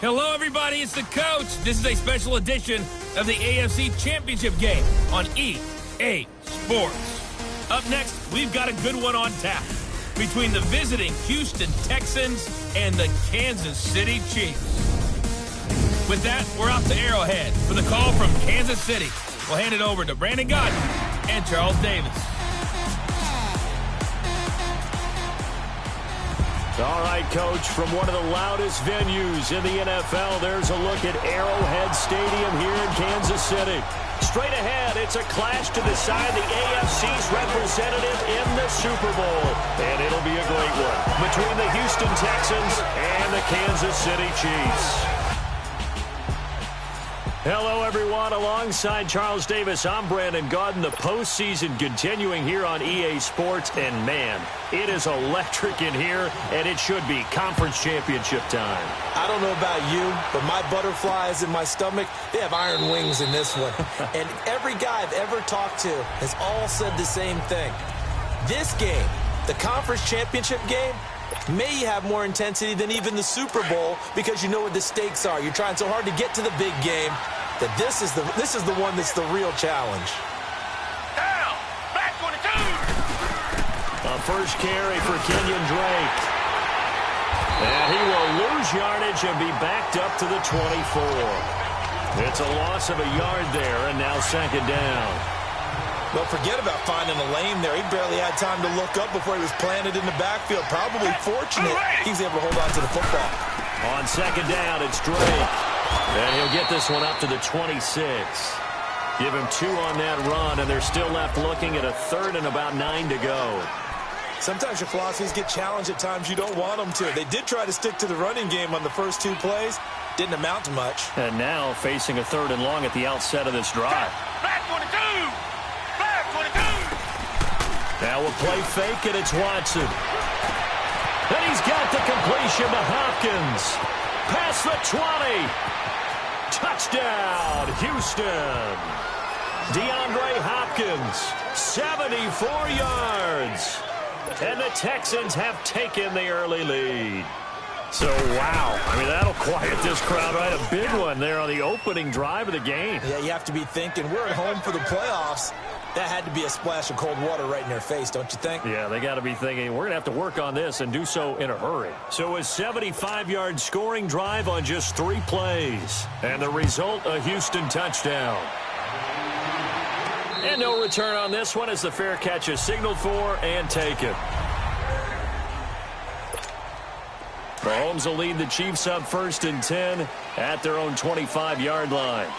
Hello, everybody. It's the coach. This is a special edition of the AFC Championship game on EA Sports. Up next, we've got a good one on tap between the visiting Houston Texans and the Kansas City Chiefs. With that, we're out to Arrowhead for the call from Kansas City. We'll hand it over to Brandon Godden and Charles Davis. All right, Coach, from one of the loudest venues in the NFL, there's a look at Arrowhead Stadium here in Kansas City. Straight ahead, it's a clash to decide the AFC's representative in the Super Bowl. And it'll be a great one between the Houston Texans and the Kansas City Chiefs. Hello, everyone. Alongside Charles Davis, I'm Brandon Godden. The postseason continuing here on EA Sports. And, man, it is electric in here, and it should be conference championship time. I don't know about you, but my butterflies in my stomach, they have iron wings in this one. And every guy I've ever talked to has all said the same thing. This game, the conference championship game, may have more intensity than even the Super Bowl because you know what the stakes are. You're trying so hard to get to the big game that this is the one that's the real challenge. Down, back 22. A first carry for Kenyon Drake. And he will lose yardage and be backed up to the 24. It's a loss of a yard there, and now second down. Well, forget about finding a lane there. He barely had time to look up before he was planted in the backfield. Probably fortunate he's able to hold on to the football. On second down, it's Drake. And he'll get this one up to the 26. Give him 2 on that run, and they're still left looking at a third and about 9 to go. Sometimes your philosophies get challenged at times you don't want them to. They did try to stick to the running game on the first 2 plays. Didn't amount to much. And now facing a third and long at the outset of this drive. Back 22. Now we'll play fake, and it's Watson. And he's got the completion to Hopkins. Past the 20. Touchdown, Houston. DeAndre Hopkins, 74 yards. And the Texans have taken the early lead. So, wow. I mean, that'll quiet this crowd, right? A big one there on the opening drive of the game. Yeah, you have to be thinking, we're at home for the playoffs. That had to be a splash of cold water right in their face, don't you think? Yeah, they got to be thinking, we're going to have to work on this and do so in a hurry. So a 75-yard scoring drive on just 3 plays. And the result, a Houston touchdown. And no return on this one as the fair catch is signaled for and taken. Mahomes will lead the Chiefs up 1st and 10 at their own 25-yard line.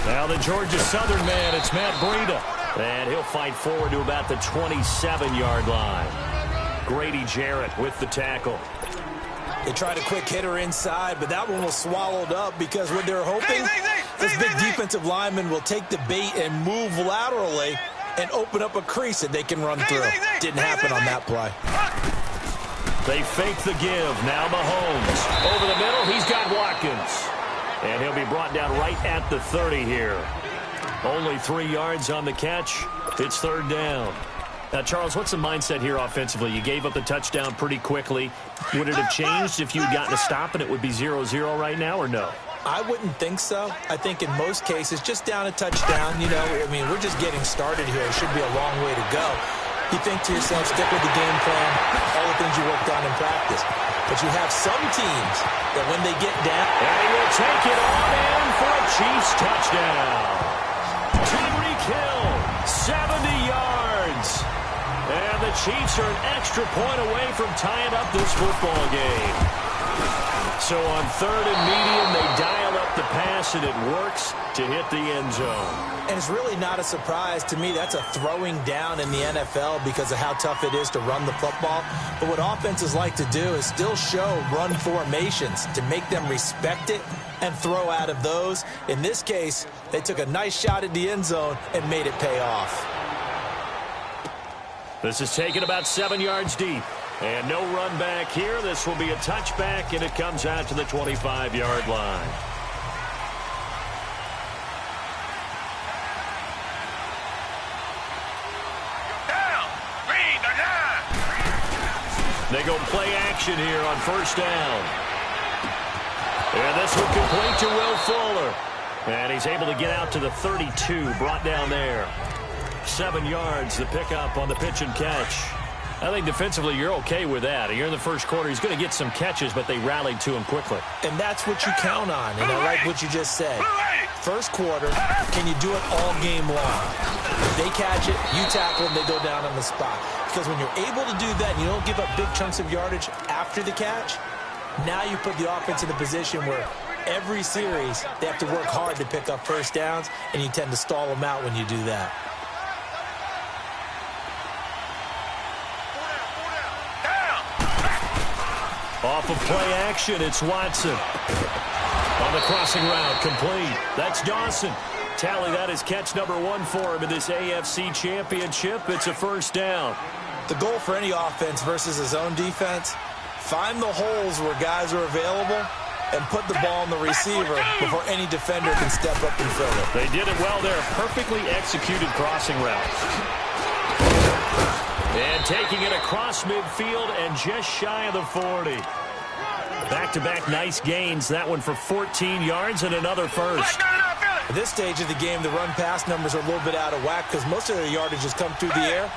Now the Georgia Southern man, it's Matt Breida. And he'll fight forward to about the 27-yard line. Grady Jarrett with the tackle. They tried a quick hitter inside, but that one was swallowed up because what they're hoping, this big defensive lineman will take the bait and move laterally and open up a crease that they can run through. Didn't happen on that play. They fake the give. Now Mahomes. Over the middle, he's got Watkins. And he'll be brought down right at the 30 here. Only 3 yards on the catch. It's third down. Now, Charles, what's the mindset here offensively? You gave up the touchdown pretty quickly. Would it have changed if you had gotten a stop and it would be 0-0 right now, or no? I wouldn't think so. I think in most cases, just down a touchdown, you know, I mean, we're just getting started here. It should be a long way to go. You think to yourself, stick with the game plan, all the things you worked on in practice. But you have some teams that when they get down, and he will take it on in for a Chiefs touchdown. Tyreek Hill, 70 yards. And the Chiefs are an extra point away from tying up this football game. So on 3rd and medium, they dial up the pass, and it works to hit the end zone. And it's really not a surprise to me. That's a throwing down in the NFL because of how tough it is to run the football. But what offenses like to do is still show run formations to make them respect it and throw out of those. In this case, they took a nice shot at the end zone and made it pay off. This is taken about 7 yards deep. And no run back here. This will be a touchback, and it comes out to the 25-yard line. Down. Read the line. They go play action here on first down. And this one complete to Will Fuller. And he's able to get out to the 32, brought down there. 7 yards, the pickup on the pitch and catch. I think defensively you're okay with that. You're in the first quarter. He's going to get some catches, but they rallied to him quickly. And that's what you count on, and I like what you just said. First quarter, can you do it all game long? If they catch it, you tackle them, they go down on the spot. Because when you're able to do that and you don't give up big chunks of yardage after the catch, now you put the offense in a position where every series they have to work hard to pick up first downs, and you tend to stall them out when you do that. Off of play action, it's Watson. On the crossing route, complete. That's Dawson. Tally that is catch number 1 for him in this AFC Championship. It's a first down. The goal for any offense versus his own defense, find the holes where guys are available and put the ball in the receiver before any defender can step up and fill it. They did it well there. Perfectly executed crossing route. And taking it across midfield and just shy of the 40. Back-to-back nice gains. That one for 14 yards and another first. At this stage of the game, the run-pass numbers are a little bit out of whack because most of their yardage has come through the air.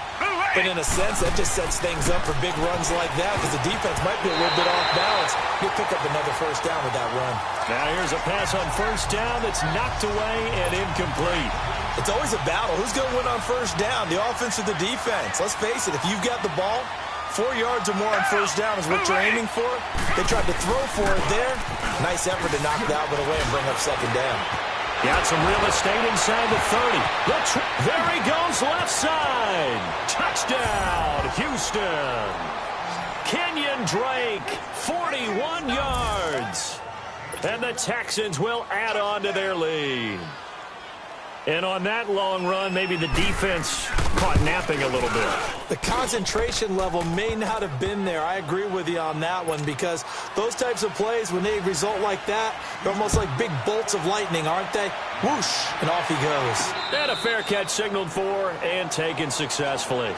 But in a sense, that just sets things up for big runs like that because the defense might be a little bit off balance. He'll pick up another first down with that run. Now here's a pass on first down that's knocked away and incomplete. It's always a battle. Who's going to win on first down, the offense or the defense? Let's face it, if you've got the ball, 4 yards or more on first down is what you're aiming for. They tried to throw for it there. Nice effort to knock that one away and bring up second down. Got some real estate inside the 30. There he goes, left side. Touchdown, Houston. Kenyon Drake, 41 yards. And the Texans will add on to their lead. And on that long run, maybe the defense caught napping a little bit. The concentration level may not have been there. I agree with you on that one because those types of plays, when they result like that, they're almost like big bolts of lightning, aren't they? Whoosh, and off he goes. And a fair catch signaled for and taken successfully.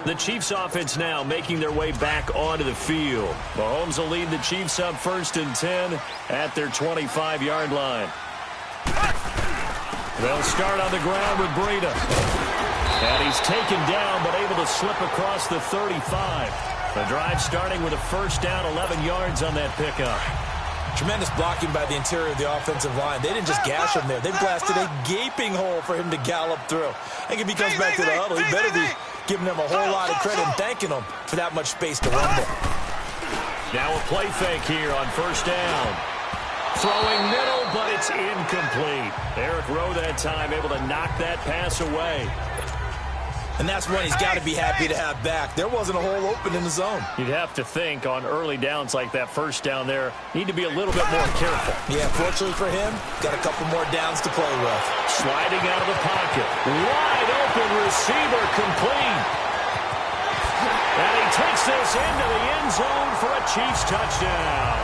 The Chiefs offense now making their way back onto the field. Mahomes will lead the Chiefs up 1st and 10 at their 25-yard line. They'll start on the ground with Breida. And he's taken down but able to slip across the 35. The drive starting with a first down, 11 yards on that pickup. Tremendous blocking by the interior of the offensive line. They didn't just gash him there. They blasted a gaping hole for him to gallop through. I think if he comes back to the huddle, he better be giving them a whole lot of credit and thanking them for that much space to rumble. Now a play fake here on first down. Throwing middle, but it's incomplete. Eric Rowe that time able to knock that pass away. And that's one he's got to be happy to have back. There wasn't a hole open in the zone. You'd have to think on early downs like that first down there, need to be a little bit more careful. Yeah, fortunately for him, got a couple more downs to play with. Sliding out of the pocket. Wide open receiver complete. And he takes this into the end zone for a Chiefs touchdown.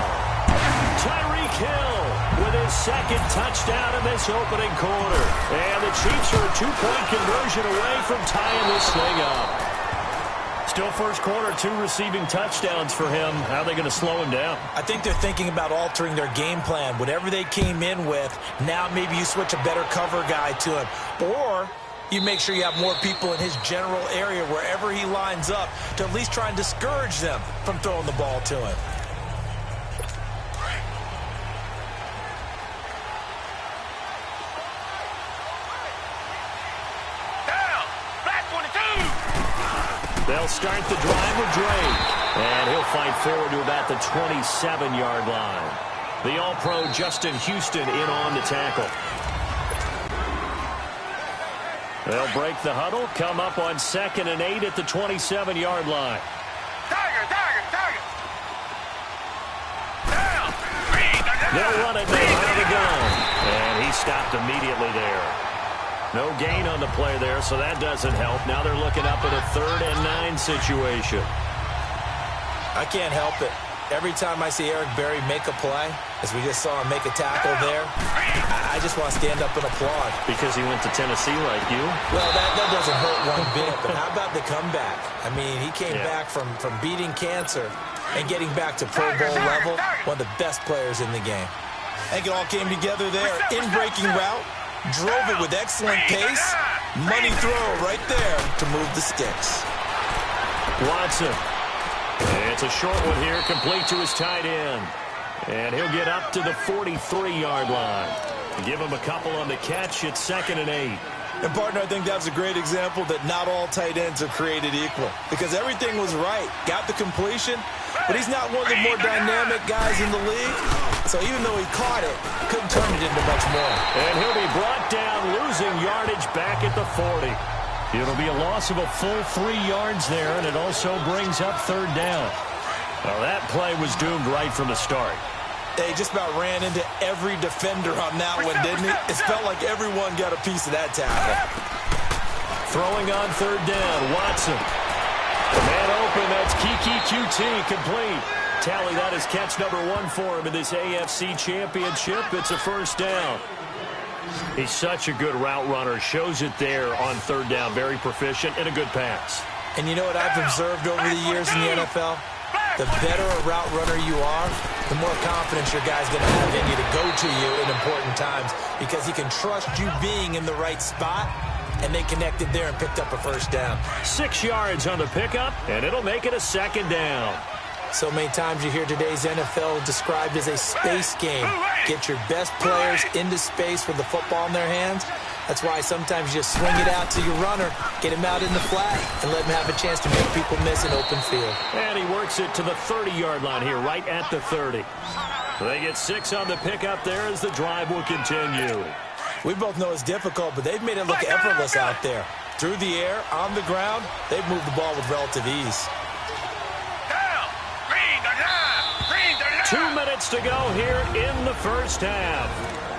Tyreek Hill with his second touchdown in this opening quarter. And the Chiefs are a 2-point conversion away from tying this thing up. Still first quarter, 2 receiving touchdowns for him. How are they going to slow him down? I think they're thinking about altering their game plan. Whatever they came in with, now maybe you switch a better cover guy to him. Or you make sure you have more people in his general area wherever he lines up to at least try and discourage them from throwing the ball to him. They'll start the drive with Drake. And he'll fight forward to about the 27-yard line. The All-Pro Justin Houston in on the tackle. They'll break the huddle, come up on 2nd and 8 at the 27-yard line. Tiger! Down! They'll run it now out of the gun. And he stopped immediately there. No gain on the play there, so that doesn't help. Now they're looking up at a 3rd and 9 situation. I can't help it. Every time I see Eric Berry make a play, as we just saw him make a tackle there, I just want to stand up and applaud. Because he went to Tennessee like you? Well, that doesn't hurt one bit, but how about the comeback? I mean, he came back from beating cancer and getting back to Pro Bowl level, one of the best players in the game. I think it all came together there. In-breaking route, drove it with excellent pace, money throw right there to move the sticks. Watson. It's a short one here, complete to his tight end. And he'll get up to the 43-yard line. Give him a couple on the catch. It's 2nd and 8. And, partner, I think that's a great example that not all tight ends are created equal. Because everything was right. Got the completion, but he's not one of the more dynamic guys in the league. So even though he caught it, couldn't turn it into much more. And he'll be brought down, losing yardage back at the 40. It'll be a loss of a full 3 yards there, and it also brings up 3rd down. Well, that play was doomed right from the start. They just about ran into every defender on that one, didn't he? It felt like everyone got a piece of that tackle. Throwing on 3rd down, Watson. The man open, that's Kiki QT, complete. Tally, that is catch number 1 for him in this AFC Championship. It's a 1st down. He's such a good route runner. Shows it there on 3rd down. Very proficient and a good pass. And you know what I've observed over the years in the NFL? The better a route runner you are, the more confidence your guy's going to have in you to go to you in important times because he can trust you being in the right spot, and they connected there and picked up a 1st down. 6 yards on the pickup, and it'll make it a 2nd down. So many times you hear today's NFL described as a space game. Get your best players into space with the football in their hands. That's why sometimes you just swing it out to your runner, get him out in the flat, and let him have a chance to make people miss an open field. And he works it to the 30-yard line here, right at the 30. They get 6 on the pickup there as the drive will continue. We both know it's difficult, but they've made it look effortless out there. Through the air, on the ground, they've moved the ball with relative ease. 2 minutes to go here in the 1st half.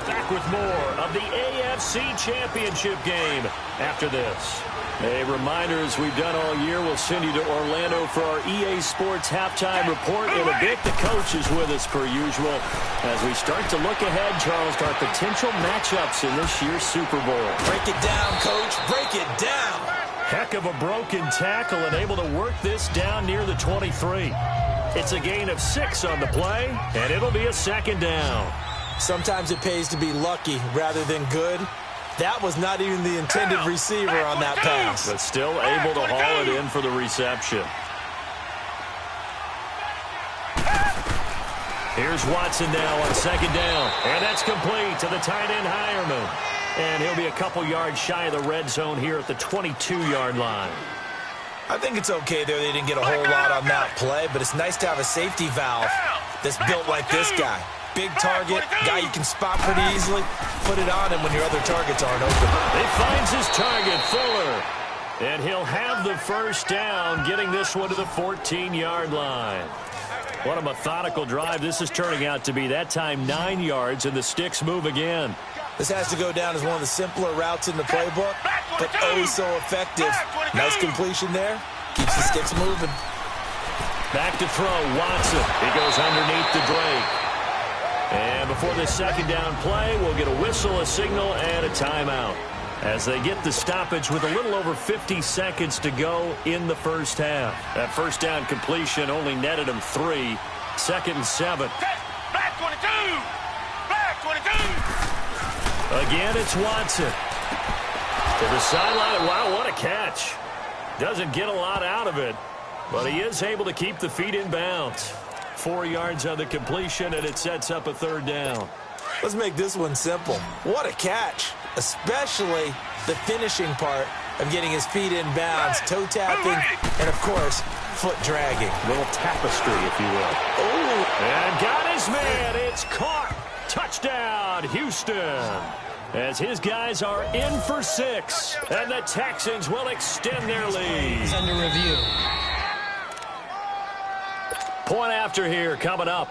Back with more of the AFC Championship game after this. A reminder, as we've done all year, we'll send you to Orlando for our EA Sports halftime report in a bit. The coach is with us per usual as we start to look ahead, Charles, to our potential matchups in this year's Super Bowl. Break it down, Coach. Break it down. Heck of a broken tackle and able to work this down near the 23. It's a gain of 6 on the play, and it'll be a 2nd down. Sometimes it pays to be lucky rather than good. That was not even the intended receiver on that pass. But still able to haul it in for the reception. Here's Watson now on 2nd down. And that's complete to the tight end Hireman. And he'll be a couple yards shy of the red zone here at the 22-yard line. I think it's okay there. They didn't get a whole lot on that play, but it's nice to have a safety valve that's built like this guy. Big target, guy you can spot pretty easily. Put it on him when your other targets aren't open. He finds his target, Fuller. And he'll have the 1st down, getting this one to the 14-yard line. What a methodical drive this is turning out to be. That time 9 yards, and the sticks move again. This has to go down as one of the simpler routes in the playbook, but oh so effective. Nice completion there. Keeps the sticks moving. Back to throw, Watson. He goes underneath to Drake. And before the 2nd down play, we'll get a whistle, a signal, and a timeout as they get the stoppage with a little over 50 seconds to go in the 1st half. That 1st down completion only netted him 3. 2nd and 7. Back 22! Back 22! Again, it's Watson. To the sideline. Wow, what a catch. Doesn't get a lot out of it, but he is able to keep the feet in bounds. 4 yards on the completion, and it sets up a 3rd down. Let's make this one simple. What a catch, especially the finishing part of getting his feet in bounds, toe tapping, and, of course, foot dragging. Little tapestry, if you will. Ooh. And got his man. It's caught. Touchdown, Houston. As his guys are in for 6, and the Texans will extend their lead. It's under review. Point after here coming up.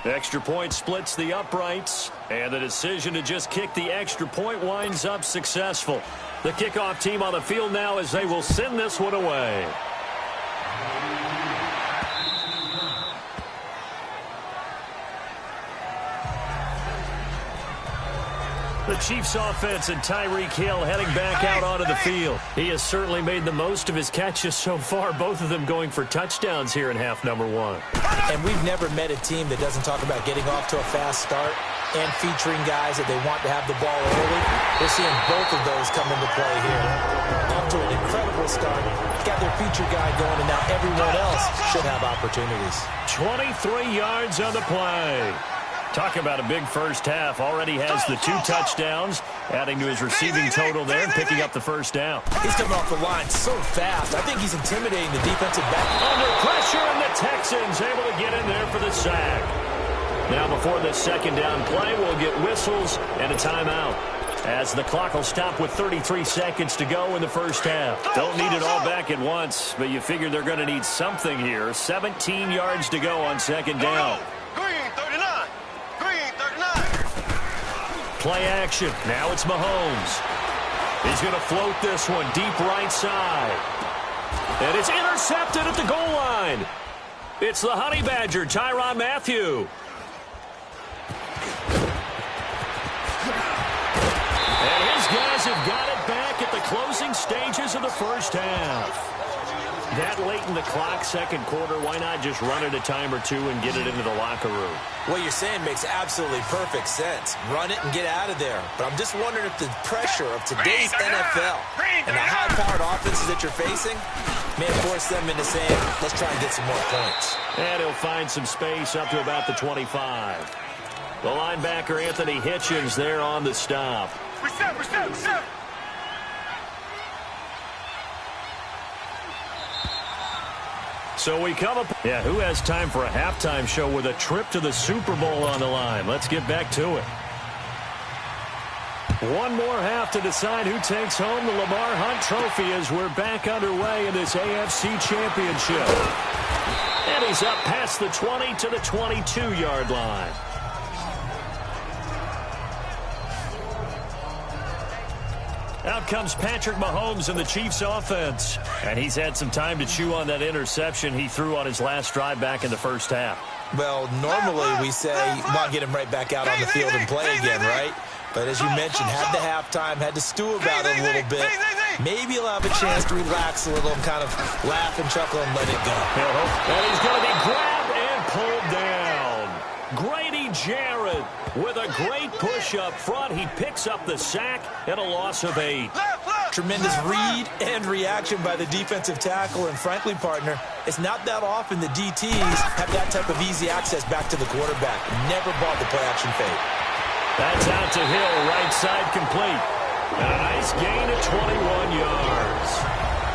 Extra point splits the uprights, and the decision to just kick the extra point winds up successful. The kickoff team on the field now as they will send this one away. The Chiefs offense and Tyreek Hill heading back out onto the field. He has certainly made the most of his catches so far, both of them going for touchdowns here in half number one. And we've never met a team that doesn't talk about getting off to a fast start and featuring guys that they want to have the ball early. We're seeing both of those come into play here. Off to an incredible start. Got their feature guy going, and now everyone else should have opportunities. 23 yards on the play. Talk about a big first half. Already has the 2 touchdowns, adding to his receiving total there and picking up the first down. He's coming off the line so fast. I think he's intimidating the defensive back. Under pressure, and the Texans able to get in there for the sack. Now before this second down play, we'll get whistles and a timeout, as the clock will stop with 33 seconds to go in the first half. Don't need it all back at once, but you figure they're going to need something here. 17 yards to go on second down. Play action. Now it's Mahomes. He's going to float this one deep right side. And it's intercepted at the goal line. It's the Honey Badger, Tyrann Mathieu. And his guys have got it back at the closing stages of the first half. That late in the clock, second quarter, why not just run it a time or two and get it into the locker room? What you're saying makes absolutely perfect sense. Run it and get out of there. But I'm just wondering if the pressure of today's NFL and the high-powered offenses that you're facing may force them into saying, let's try and get some more points. And he'll find some space up to about the 25. The linebacker, Anthony Hitchens, there on the stop. Reset. So we come up. Yeah, who has time for a halftime show with a trip to the Super Bowl on the line? Let's get back to it. One more half to decide who takes home the Lamar Hunt Trophy as we're back underway in this AFC Championship. And he's up past the 20 to the 22-yard line. Out comes Patrick Mahomes in the Chiefs offense. And he's had some time to chew on that interception he threw on his last drive back in the first half. Well, normally we say, not get him right back out on the field and play again, right? But as you mentioned, had the halftime, had to stew about it a little bit. Maybe he'll have a chance to relax a little and kind of laugh and chuckle and let it go. And he's going to be grabbed and pulled down. Grady Jarrett with a great push up front. He picks up the sack and a loss of 8. Tremendous read and reaction by the defensive tackle. And frankly, partner, it's not that often the DTs have that type of easy access back to the quarterback. Never bought the play action fade. That's out to Hill, right side complete. And a nice gain of 21 yards.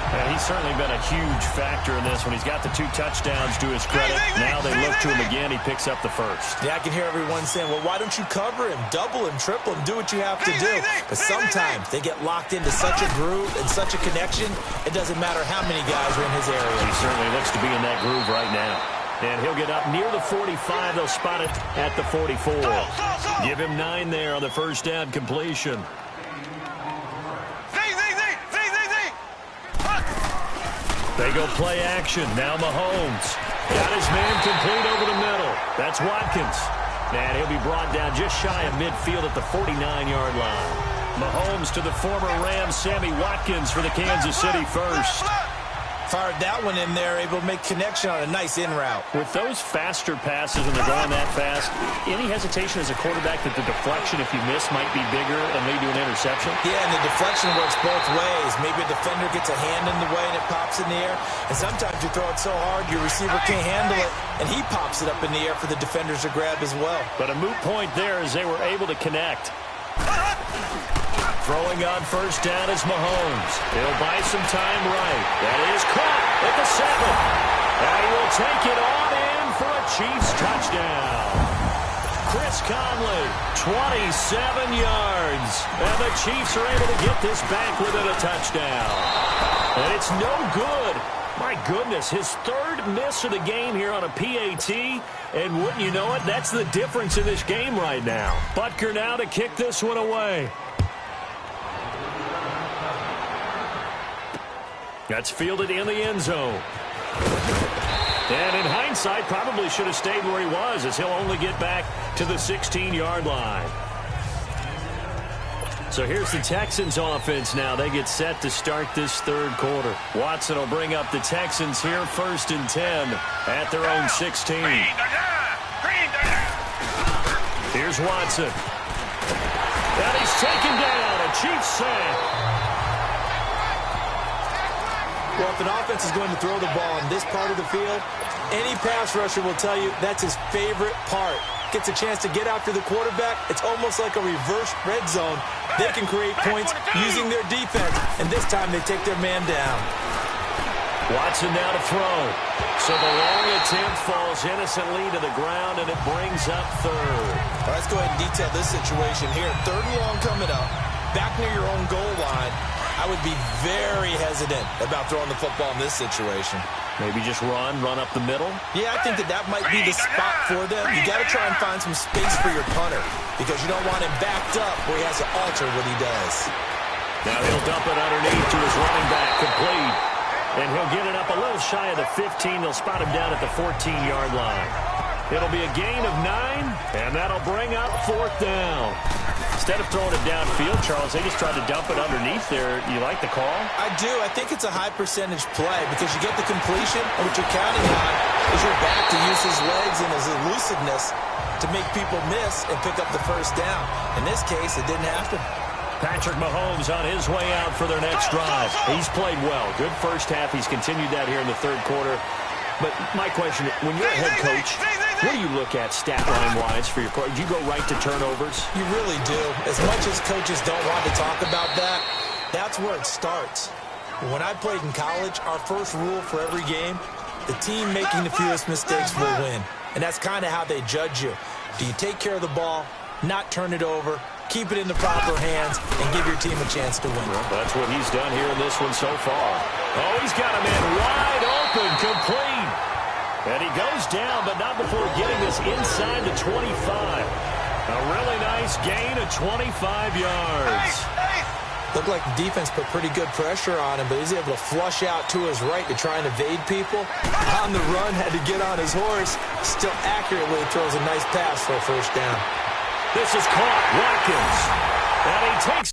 And he's certainly been a huge factor in this one. He's got the 2 touchdowns to his credit. Now they look to him again. He picks up the first. Yeah, I can hear everyone saying, well, why don't you cover him, double him, triple him, do what you have to do. But sometimes they get locked into such a groove and such a connection, it doesn't matter how many guys are in his area. He certainly looks to be in that groove right now. And he'll get up near the 45. They'll spot it at the 44. Give him 9 there on the first down completion. They go play action. Now Mahomes. Got his man complete over the middle. That's Watkins. And he'll be brought down just shy of midfield at the 49-yard line. Mahomes to the former Rams, Sammy Watkins for the Kansas City first. Fired that one in there, able to make connection on a nice in route. With those faster passes when they're going that fast, any hesitation as a quarterback that the deflection, if you miss, might be bigger and lead to an interception? Yeah, and the deflection works both ways. Maybe a defender gets a hand in the way and it pops in the air. And sometimes you throw it so hard your receiver can't handle it, and he pops it up in the air for the defenders to grab as well. But a moot point there as they were able to connect. Throwing on first down is Mahomes. He'll buy some time right. That is caught at the 7. And he will take it on in for a Chiefs touchdown. Chris Conley, 27 yards. And the Chiefs are able to get this back within a touchdown. And it's no good. My goodness, his 3rd miss of the game here on a PAT. And wouldn't you know it, that's the difference in this game right now. Butker now to kick this one away. That's fielded in the end zone. And in hindsight, probably should have stayed where he was, as he'll only get back to the 16-yard line. So here's the Texans offense now. They get set to start this third quarter. Watson will bring up the Texans here, 1st and 10 at their own 16. Here's Watson. And he's taken down. A Chiefs sack. Well, if an offense is going to throw the ball in this part of the field, any pass rusher will tell you that's his favorite part. Gets a chance to get after the quarterback. It's almost like a reverse red zone. They can create points using their defense, and this time they take their man down. Watson now to throw. So the long attempt falls innocently to the ground, and it brings up third. All right, let's go ahead and detail this situation here. 3rd and long coming up, back near your own goal line. I would be very hesitant about throwing the football in this situation. Maybe just run up the middle? Yeah, I think that might be the spot for them. You got to try and find some space for your punter because you don't want him backed up where he has to alter what he does. Now he'll dump it underneath to his running back, complete. And he'll get it up a little shy of the 15. They'll spot him down at the 14-yard line. It'll be a gain of 9, and that'll bring up 4th down. Instead of throwing it downfield, Charles, they just tried to dump it underneath there. You like the call? I do. I think it's a high percentage play because you get the completion, and what you're counting on is your back to use his legs and his elusiveness to make people miss and pick up the 1st down. In this case, it didn't happen. Patrick Mahomes on his way out for their next drive. He's played well. Good first half. He's continued that here in the 3rd quarter. But my question, when you're a head coach, what do you look at stat line-wise for your pro? Do you go right to turnovers? You really do. As much as coaches don't want to talk about that, that's where it starts. When I played in college, our first rule for every game, the team making the fewest mistakes will win. And that's kind of how they judge you. Do you take care of the ball, not turn it over, keep it in the proper hands, and give your team a chance to win? Well, that's what he's done here in this one so far. Oh, he's got a man wide open, complete. And he goes down, but not before getting this inside the 25. A really nice gain of 25 yards. Looked like the defense put pretty good pressure on him, but he's able to flush out to his right to try and evade people. On the run, had to get on his horse. Still accurately throws a nice pass for a 1st down. This is caught. Watkins. And he takes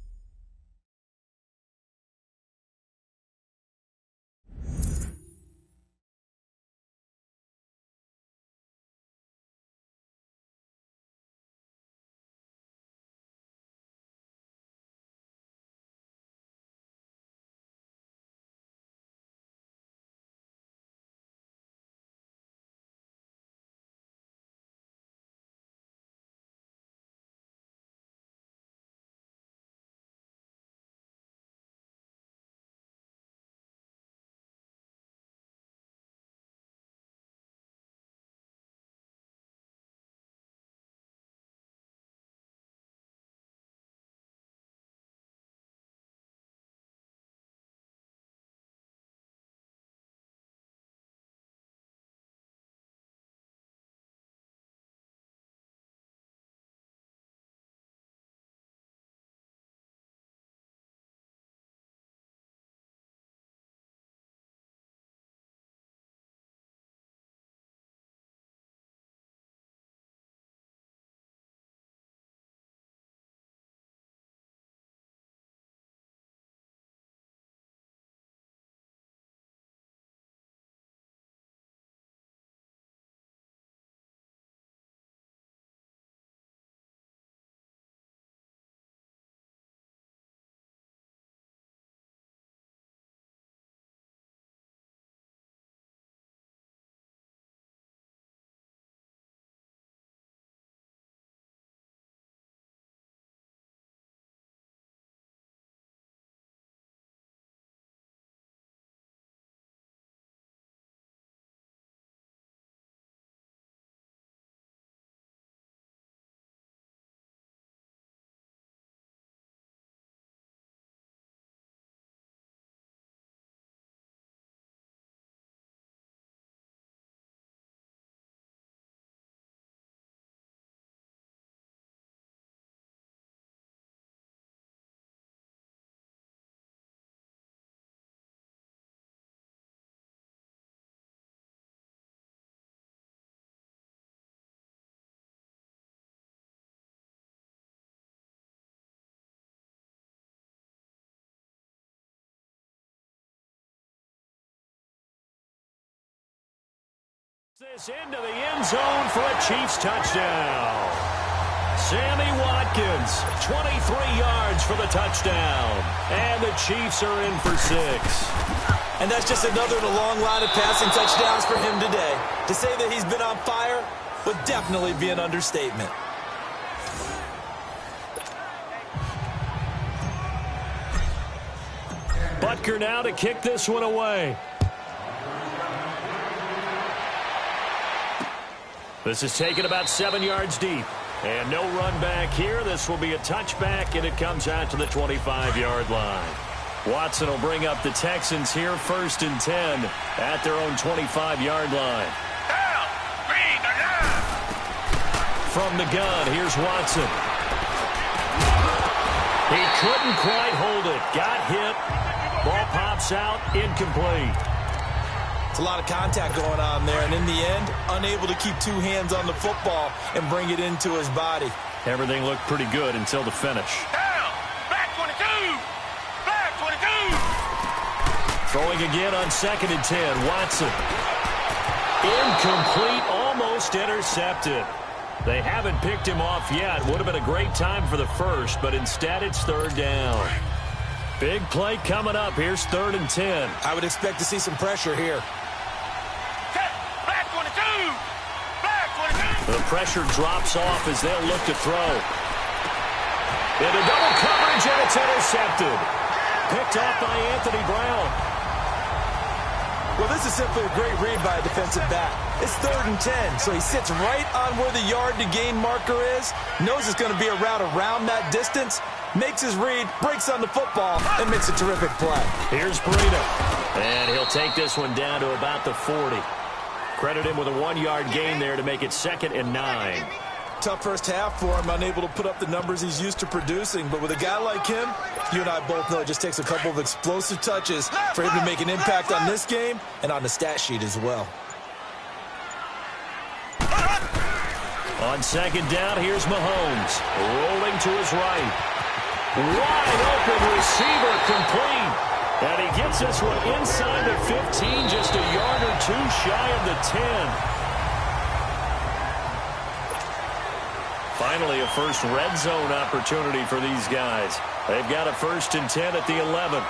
This into the end zone for a Chiefs touchdown. Sammy Watkins, 23 yards for the touchdown. And the Chiefs are in for 6. And that's just another in a long line of passing touchdowns for him today. To say that he's been on fire would definitely be an understatement. Butker now to kick this one away. This is taken about 7 yards deep. And no run back here. This will be a touchback, and it comes out to the 25-yard line. Watson will bring up the Texans here, 1st and 10 at their own 25-yard line. Down. Green, they're down. From the gun, here's Watson. He couldn't quite hold it. Got hit. Ball pops out, incomplete. It's a lot of contact going on there, and in the end, unable to keep 2 hands on the football and bring it into his body. Everything looked pretty good until the finish. Down. Back 22. Back 22. Throwing again on 2nd and 10. Watson. Incomplete, almost intercepted. They haven't picked him off yet. Would have been a great time for the first, but instead it's 3rd down. Big play coming up. Here's 3rd and 10. I would expect to see some pressure here. Back 22. Back 22. The pressure drops off as they'll look to throw. Into double coverage, and it's intercepted. Picked off by Anthony Brown. Well, this is simply a great read by a defensive back. It's 3rd and 10, so he sits right on where the yard-to-gain marker is, knows it's going to be a route around that distance, makes his read, breaks on the football, and makes a terrific play. Here's Breida. And he'll take this one down to about the 40. Credit him with a 1-yard gain there to make it 2nd and 9. Tough first half for him, unable to put up the numbers he's used to producing. But with a guy like him, you and I both know it just takes a couple of explosive touches for him to make an impact on this game and on the stat sheet as well. On 2nd down, here's Mahomes. Rolling to his right. Wide open receiver, complete. And he gets this one inside the 15, just a yard or 2 shy of the 10. Finally, a first red zone opportunity for these guys. They've got a 1st and 10 at the 11.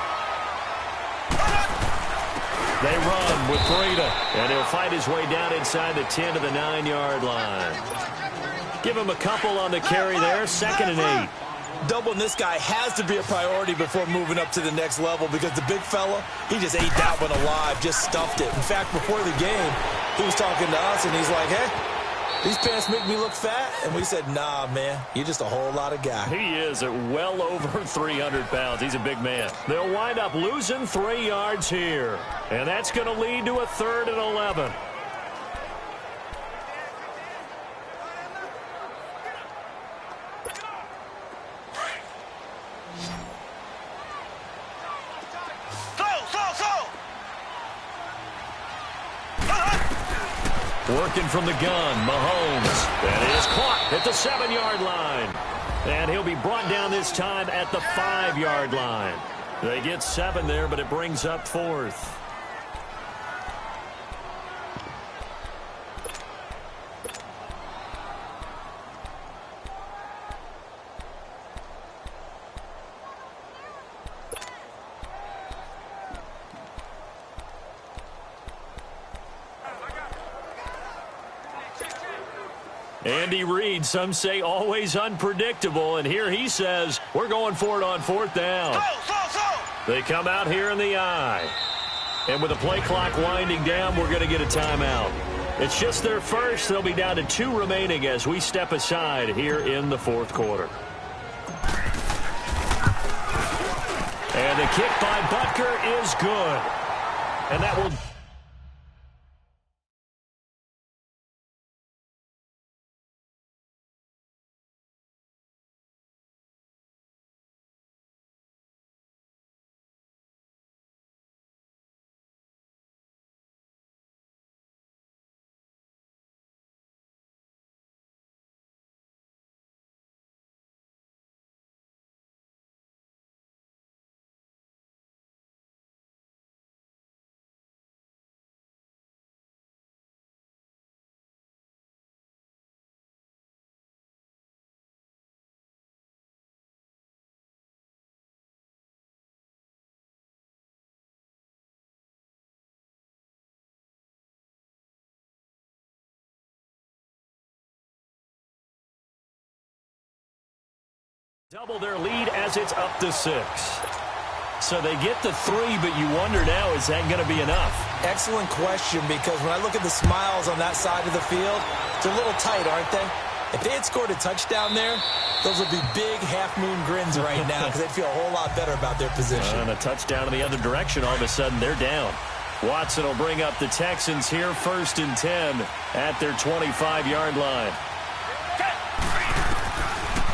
They run with Breida, and he'll fight his way down inside the 10 to the 9-yard line. Give him a couple on the carry there, 2nd and 8. Doubling this guy has to be a priority before moving up to the next level because the big fella, he just ate that one alive, just stuffed it. In fact, before the game, he was talking to us, and he's like, hey, these pants make me look fat. And we said, nah, man, you're just a whole lot of guy. He is at well over 300 pounds. He's a big man. They'll wind up losing 3 yards here. And that's going to lead to a 3rd and 11. Working from the gun, Mahomes. That is caught at the 7-yard line. And he'll be brought down this time at the 5-yard line. They get 7 there, but it brings up 4th. Andy Reid, some say always unpredictable, and here he says, we're going for it on 4th down. They come out here in the eye. And with the play clock winding down, we're going to get a timeout. It's just their first. They'll be down to 2 remaining as we step aside here in the 4th quarter. And the kick by Butker is good. And that will... Double their lead as it's up to 6. So they get the 3, but you wonder now, is that going to be enough? Excellent question, because when I look at the smiles on that side of the field, they're a little tight, aren't they? If they had scored a touchdown there, those would be big half-moon grins right now because they'd feel a whole lot better about their position. And a touchdown in the other direction, all of a sudden they're down. Watson will bring up the Texans here, 1st and 10 at their 25-yard line.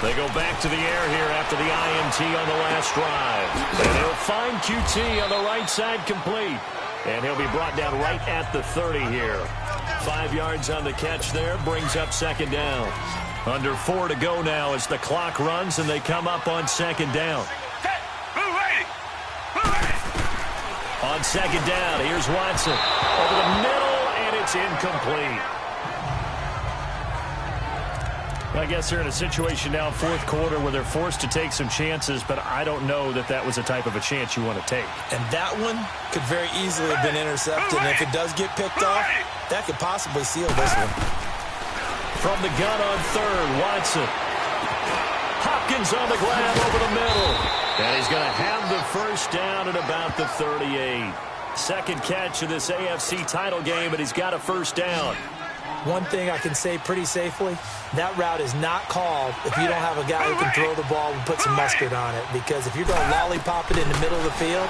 They go back to the air here after the INT on the last drive. And he'll find QT on the right side complete. And he'll be brought down right at the 30 here. 5 yards on the catch there, brings up 2nd down. Under 4 to go now as the clock runs and they come up on 2nd down. On 2nd down, here's Watson. Over the middle, and it's incomplete. I guess they're in a situation now, 4th quarter, where they're forced to take some chances, but I don't know that that was the type of a chance you want to take. And that one could very easily have been intercepted. And if it does get picked off, that could possibly seal this one. From the gun on 3rd, Watson. Hopkins on the grab over the middle. And he's going to have the 1st down at about the 38. 2nd catch of this AFC title game, and he's got a 1st down. One thing I can say pretty safely, that route is not called if you don't have a guy who can throw the ball and put some mustard on it. Because if you're going to lollipop it in the middle of the field,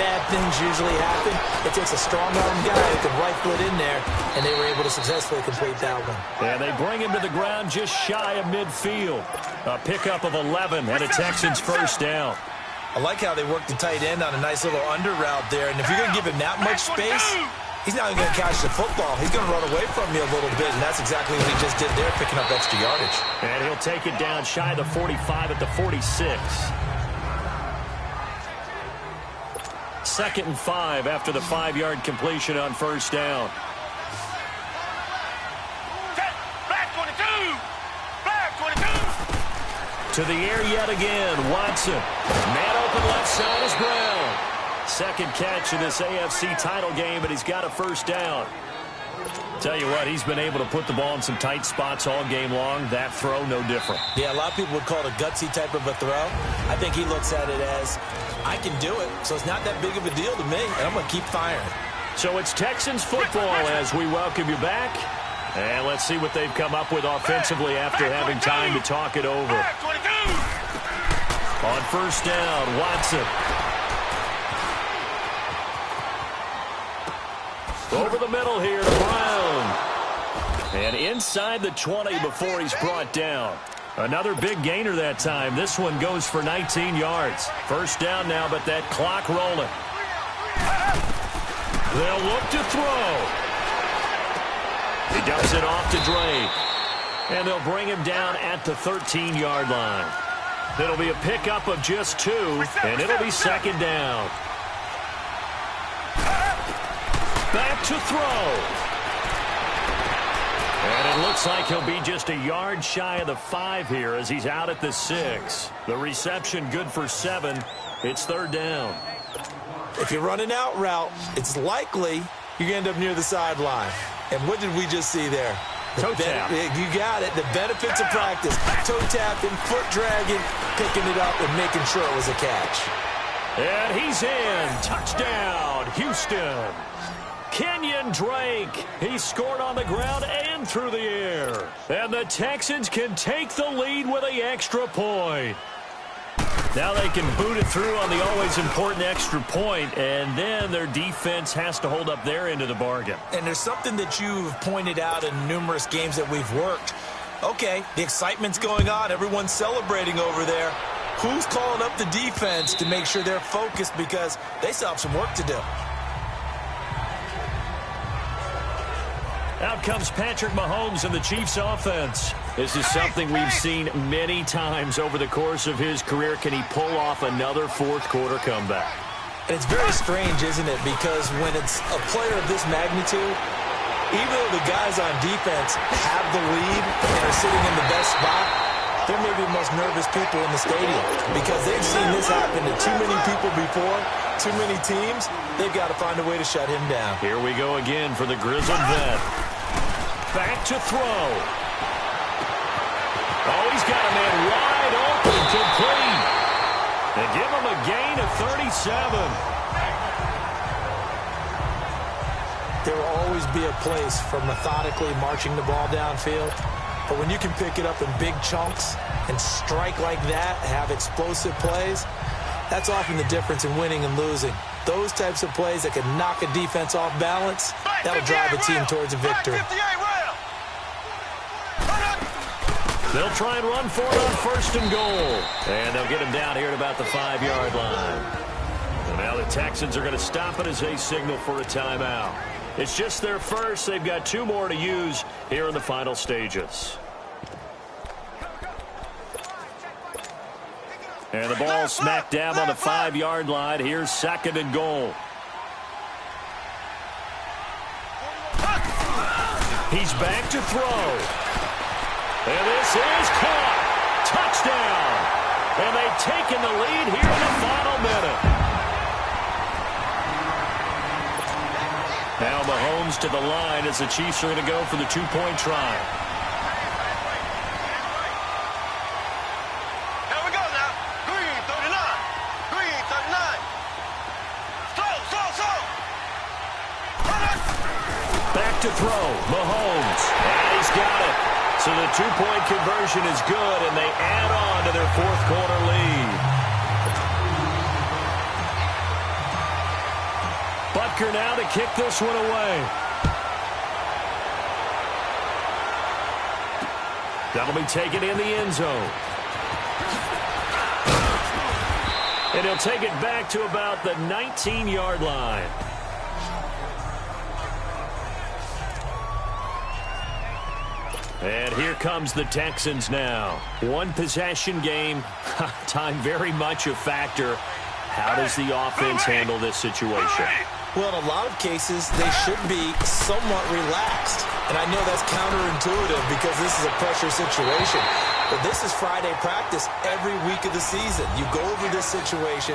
bad things usually happen. It takes a strong-arm guy who can rifle it in there, and they were able to successfully complete that one. And they bring him to the ground just shy of midfield. A pickup of 11 and a Texans 1st down. I like how they worked the tight end on a nice little under route there. And if you're going to give him that much space, he's not even going to catch the football. He's going to run away from you a little bit, and that's exactly what he just did there, picking up extra yardage. And he'll take it down shy of the 45 at the 46. 2nd and 5 after the 5-yard completion on 1st down. Black 22! Black 22! To the air yet again, Watson. Man open left side is Brown. 2nd catch of this AFC title game, but he's got a 1st down. Tell you what, he's been able to put the ball in some tight spots all game long. That throw, no different. Yeah, a lot of people would call it a gutsy type of a throw. I think he looks at it as, I can do it, so it's not that big of a deal to me, and I'm going to keep firing. So it's Texans football as we welcome you back. And let's see what they've come up with offensively after having time to talk it over. On 1st down, Watson. Over the middle here to Brown. And inside the 20 before he's brought down. Another big gainer that time. This one goes for 19 yards. 1st down now, but that clock rolling. They'll look to throw. He dumps it off to Drake. And they'll bring him down at the 13-yard line. It'll be a pickup of just 2, and it'll be 2nd down. Back to throw. And it looks like he'll be just a yard shy of the 5 here as he's out at the 6. The reception good for 7. It's 3rd down. If you're running out route, it's likely you're going to end up near the sideline. And what did we just see there? Toe tap. You got it. The benefits of practice. Toe tapping, foot dragging, picking it up, and making sure it was a catch. And he's in. Touchdown, Houston. Kenyon Drake. He scored on the ground and through the air. And the Texans can take the lead with an extra point. Now they can boot it through on the always important extra point, and then their defense has to hold up their end of the bargain. And there's something that you've pointed out in numerous games that we've worked. Okay, the excitement's going on. Everyone's celebrating over there. Who's calling up the defense to make sure they're focused because they still have some work to do? Out comes Patrick Mahomes and the Chiefs offense. This is something we've seen many times over the course of his career. Can he pull off another 4th quarter comeback? And it's very strange, isn't it? Because when it's a player of this magnitude, even though the guys on defense have the lead and are sitting in the best spot, they're maybe the most nervous people in the stadium because they've seen this happen to too many people before, too many teams. They've got to find a way to shut him down. Here we go again for the grizzled vet. Back to throw. Oh, he's got a man wide open. Complete. They give him a gain of 37. There will always be a place for methodically marching the ball downfield. But when you can pick it up in big chunks and strike like that, have explosive plays, that's often the difference in winning and losing. Those types of plays that can knock a defense off balance, that'll drive a team towards a victory. They'll try and run for it on 1st and goal. And they'll get him down here at about the 5-yard line. And now the Texans are going to stop it as they signal for a timeout. It's just their first. They've got 2 more to use here in the final stages. And the ball smack dab on the 5-yard line. Here's 2nd and goal. He's back to throw. And this is caught. Touchdown. And they've taken the lead here in the final minute. Now Mahomes to the line as the Chiefs are going to go for the 2-point try. Here we go now. Green 39. Green 39. Slow. Back to throw. Mahomes. And he's got it. So the 2-point conversion is good, and they add on to their 4th quarter lead. Butker now to kick this one away. That'll be taken in the end zone. And he'll take it back to about the 19-yard line. And here comes the Texans now. 1-possession game. Time very much a factor. How does the offense handle this situation? Well, in a lot of cases, they should be somewhat relaxed. And I know that's counterintuitive because this is a pressure situation. But this is Friday practice every week of the season. You go over this situation,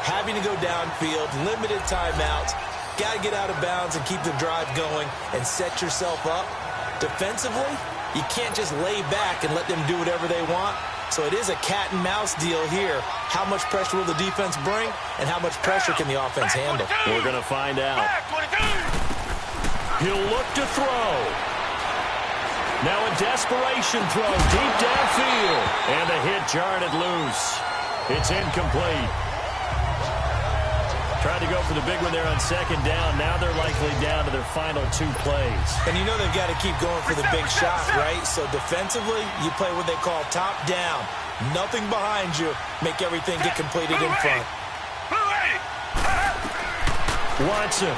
having to go downfield, limited timeouts, got to get out of bounds and keep the drive going and set yourself up. Defensively, you can't just lay back and let them do whatever they want. So it is a cat and mouse deal here. How much pressure will the defense bring, and how much pressure can the offense handle? We're going to find out. He'll look to throw. Now a desperation throw deep downfield. And the hit jarred it loose. It's incomplete. Tried to go for the big one there on 2nd down. Now they're likely down to their final 2 plays. And you know they've got to keep going for the big shot, right? So defensively, you play what they call top down. Nothing behind you. Make everything get completed in front. Watson.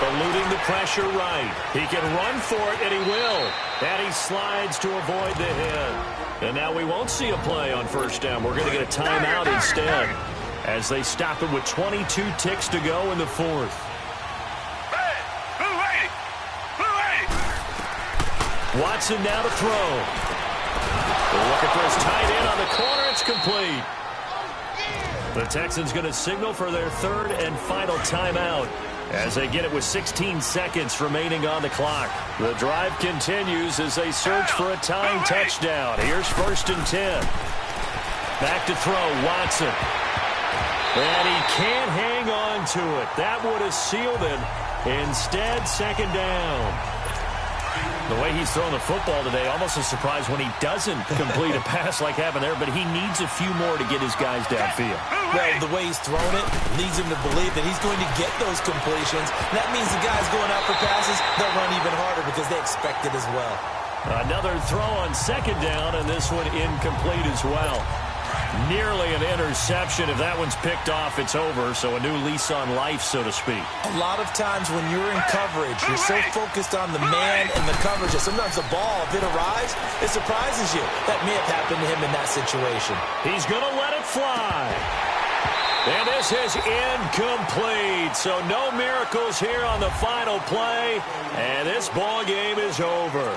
Eluding the pressure right. He can run for it, and he will. And he slides to avoid the hit. And now we won't see a play on 1st down. We're going to get a timeout instead, as they stop it with 22 ticks to go in the 4th. Watson now to throw. They're looking for his tight end on the corner. It's complete. The Texans going to signal for their 3rd and final timeout as they get it with 16 seconds remaining on the clock. The drive continues as they search for a tying touchdown. Here's 1st and 10. Back to throw, Watson. And he can't hang on to it. That would have sealed it. Instead, 2nd down. The way he's throwing the football today, almost a surprise when he doesn't complete a pass like happened there, but he needs a few more to get his guys downfield. Well, the way he's thrown it leads him to believe that he's going to get those completions. That means the guys going out for passes, they'll run even harder because they expect it as well. Another throw on 2nd down, and this one incomplete as well. Nearly an interception. If that one's picked off, it's over. So a new lease on life, so to speak. A lot of times when you're in coverage, you're so focused on the man and the coverage that sometimes the ball, if it arrives, it surprises you. That may have happened to him in that situation. He's going to let it fly. And this is incomplete. So no miracles here on the final play. And this ball game is over.